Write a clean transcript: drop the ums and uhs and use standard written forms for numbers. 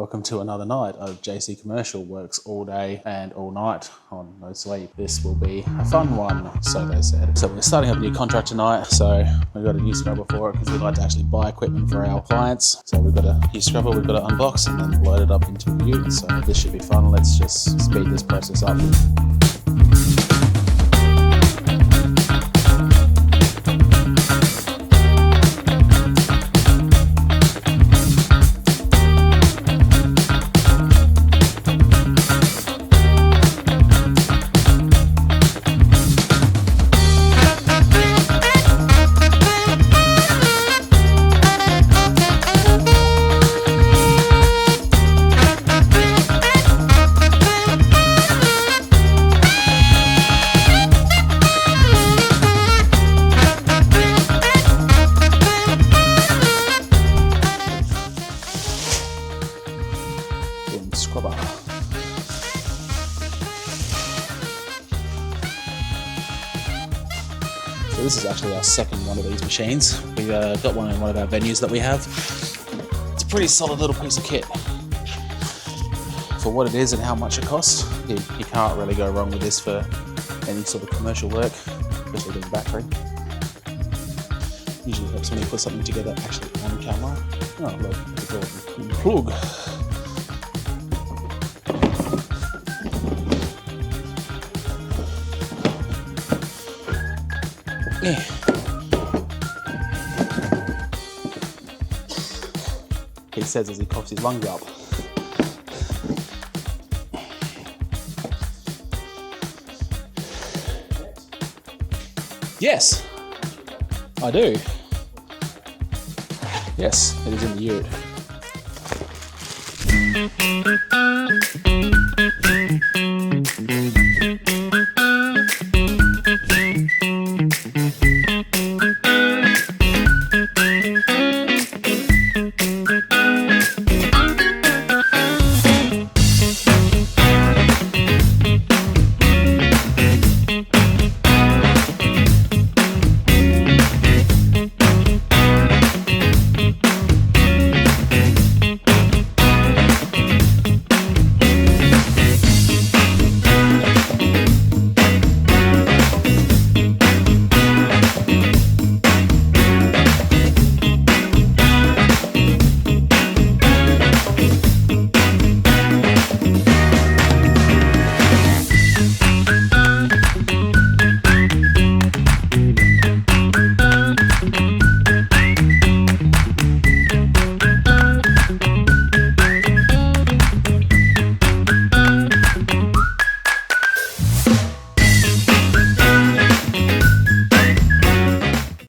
welcome to another night of JC Commercial. Works all day and all night on no sleep. This will be a fun one, so they said. So we're starting up a new contract tonight, so we've got a new scrubber for it because we like to actually buy equipment for our clients. So we've got a new scrubber we've got to unbox and then load it up into a ute. So this should be fun. Let's just speed this process up. Scrubber. So this is actually our second one of these machines. We got one in one of our venues that we have. It's a pretty solid little piece of kit. For what it is and how much it costs, you can't really go wrong with this for any sort of commercial work, especially with the battery. Usually helps when you put something together actually on camera. Oh look, the plug. Yeah. He says as he coughs his lungs up. Yes, I do. Yes, it is in the ute.